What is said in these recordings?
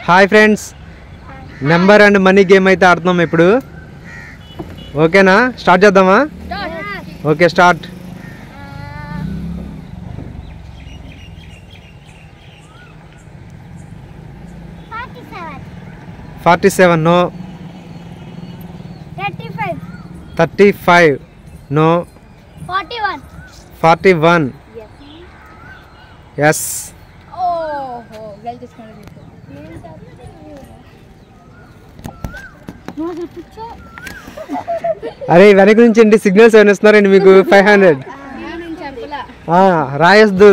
Hi friends, number and money game అయితే ఆడుతున్నాం ఇప్పుడు. ఓకేనా, స్టార్ట్ చేద్దామా? Okay, start. $47 no. 35 no. 41 yes. అరే వెనక నుంచి అండి సిగ్నల్స్ ఏమైనా ఇస్తున్నారండి మీకు. 500 రాయొద్దు.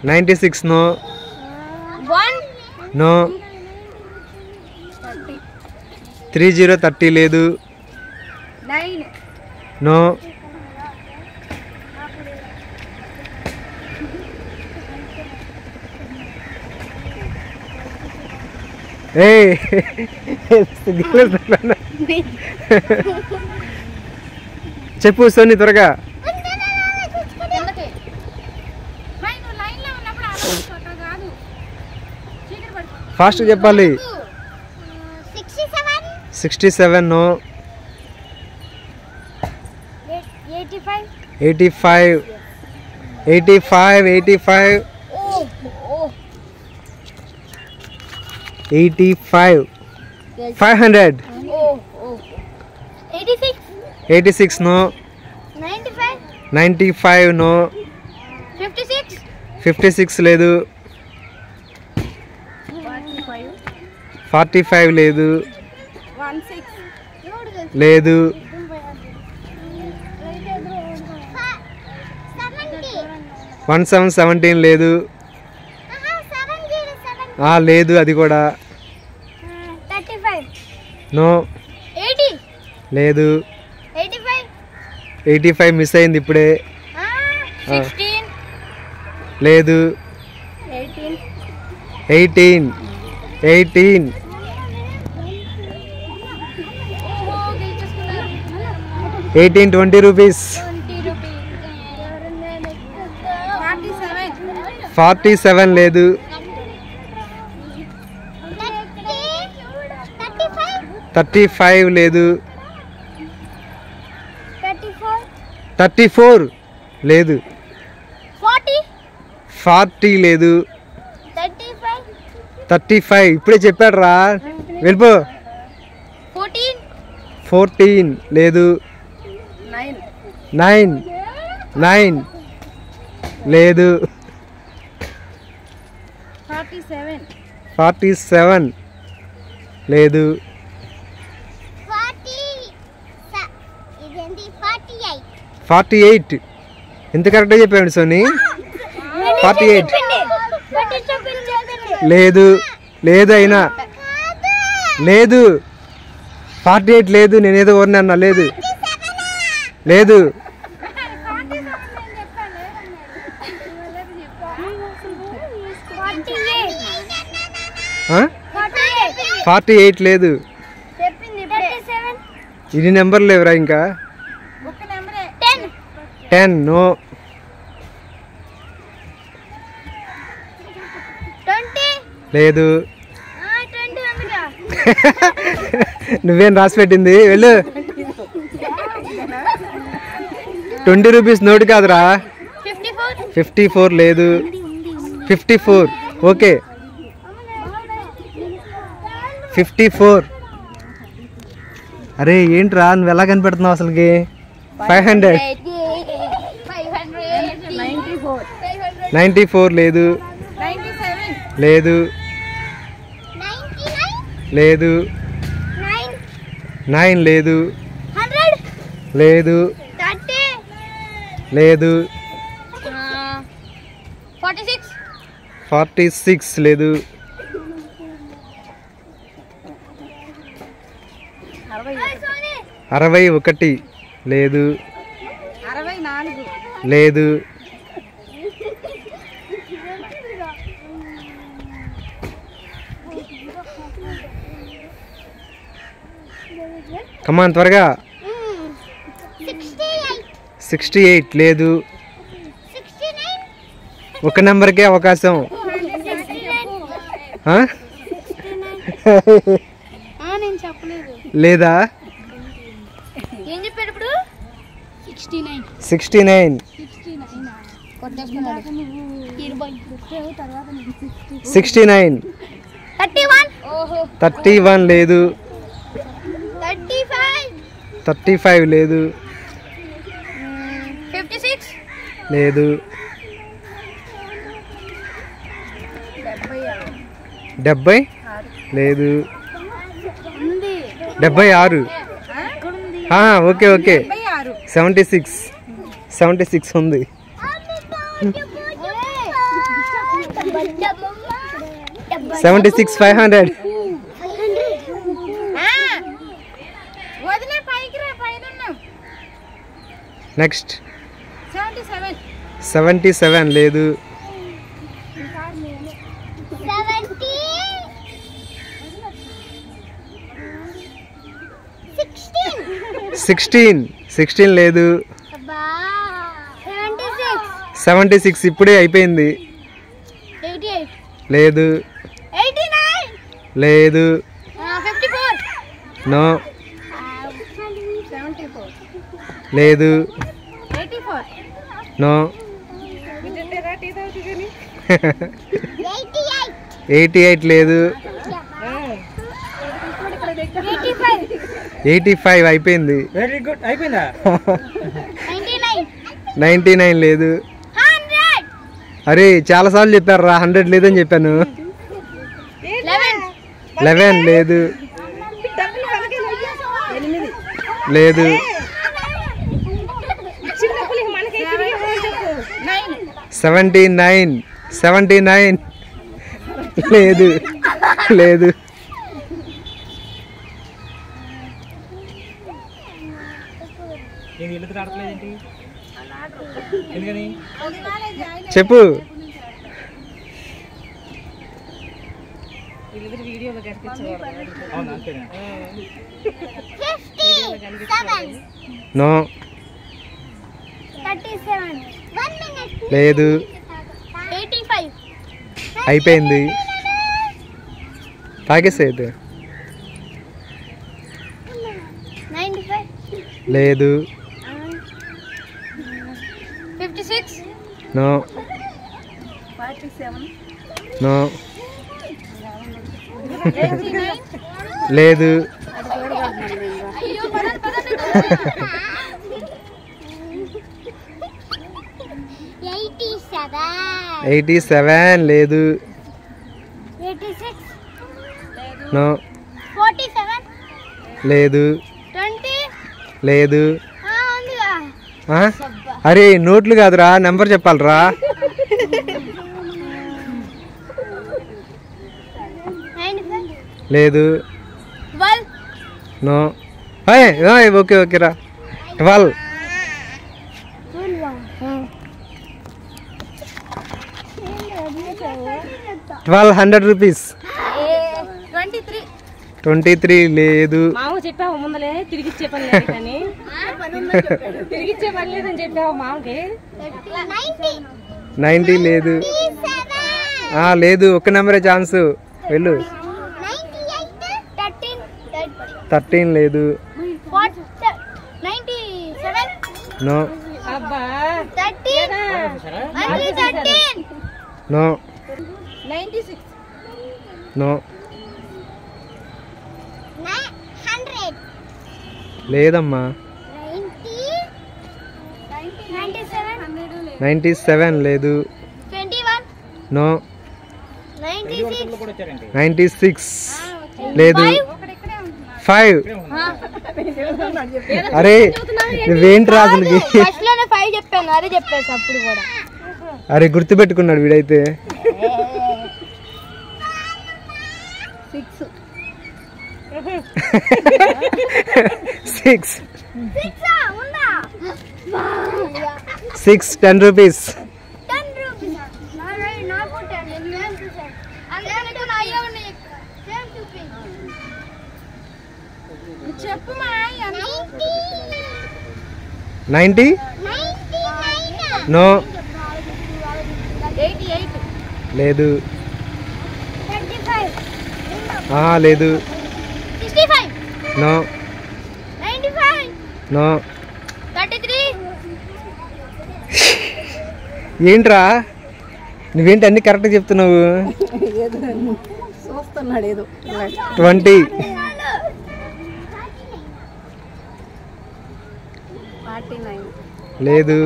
96 నో. నో. 30 లేదు. నో. చెప్పు సోని త్వరగా. ఫాస్ట్ చెప్పాలి. 67 నో. 85 500 86 నో. 95 నో. 56 లేదు. 45 లేదు. లేదు. 17 లేదు. లేదు అది కూడా. నో. లేదు. 85 మిస్ అయింది ఇప్పుడే. లేదు. 18 20 రూపీస్. 47 లేదు. 35 లేదు. 34 లేదు. 40 లేదు. 35 ఇప్పుడే చెప్పాడు రా, వెళ్ళిపో. 14 లేదు. 9 లేదు. 47 లేదు. 48 ఎంత కరెక్ట్గా చెప్పాడు సోని. 48 లేదు. లేదు అయినా లేదు. 48 లేదు. నేనేదో ఓర్ని అన్నా. లేదు. లేదు. 48 లేదు. ఇది నెంబర్ లేవురా ఇంకా. 10 నో. లేదు. నువ్వేం రాసి పెట్టింది, వెళ్ళు. 20 రూపీస్ నోటు కాదురా. 54 లేదు. 54 ఓకే. 54 అరే ఏంట్రా నువ్వు ఎలా కనిపెడుతున్నావు అసలుకి. 500 94 లేదు. లేదు. లేదు. 9 లేదు. లేదు. లేదు. 46 లేదు. 61 లేదు. లేదు. త్వరగా. 68 లేదు. ఒక నెంబర్కే అవకాశం. నేను చెప్పలేదు లేదా? ఏం చెప్పాడు ఇప్పుడు? 69. 69. 31 లేదు. 35 లేదు. 56 లేదు. 70 లేదు. 76. ఓకే ఓకే 76 ఉంది. 76 500. నెక్స్ట్ 77 లేదు. 16 లేదు. 76 ఇప్పుడే అయిపోయింది. లేదు. లేదు. నో. లేదు. నో. 88 లేదు. 85 అయిపోయింది. Very good. అయిపోయిందా? 99 లేదు. అరే చాలా సార్లు చెప్పారా 100 లేదని చెప్పాను. 11 లేదు. లేదు. 79 లేదు. లేదు. చెప్పు. నో. లేదు. అయిపోయింది. తాగేసేది. లేదు. 56 నో. నో. లేదు. 87 లేదు. 86 నో. 47 లేదు. 20 లేదు. ఉందిగా. అరే నోట్లు కాదురా, నెంబర్ చెప్పాలరా. 95 లేదు. 12 నో. ఓకే ఓకేరా. 12. 100 రూపీస్. 23 లేదు. మామ చెప్పావు ముందలే తిరిగిచ్చే పని లేదు కానీ తిరిగిచ్చే పని లేదని చెప్పావు మామకి. 90 లేదు. లేదు, ఒక్క నెంబరే ఛాన్స్. వెళ్ళు. 13 లేదు. 97 నో. అబ్బా 13 నో. 96 నో. 100 లేదమ్మా. 97 లేదు. 21 నో. 96 96 లేదు. 5. అరే నువ్వేంటి రాజులకి. ఫస్ట్ లోనే 5 చెప్పాను, అదే చెప్పేసి అప్పుడు కూడా. అరే గుర్తుపెట్టుకున్నాడు వీడైతే. 6 6 10 రూపీస్. చెప్పు 90 నో. 88 లేదు. 25 లేదు. 65. నో 95. నో. 33. ఏంట్రా నువ్వేంటి అన్ని కరెక్ట్గా చెప్తున్నావు? చూస్తున్నాడు ఏదో 20. 49. లేదు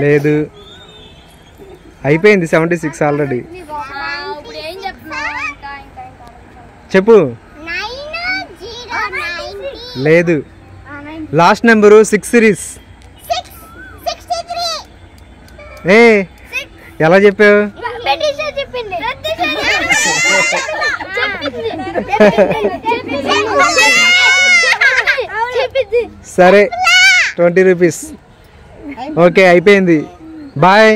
లేదు అయిపోయింది 76 ఆల్రెడీ. ఇప్పుడు ఏం చెప్తున్నావు? చెప్పు. 90. లేదు లాస్ట్ నెంబరు 6 సిరీస్. 63. ఏ ఎలా చెప్పావు? చెప్పింది. సరే 20 రూపీస్. ఓకే అయిపోయింది. బాయ్.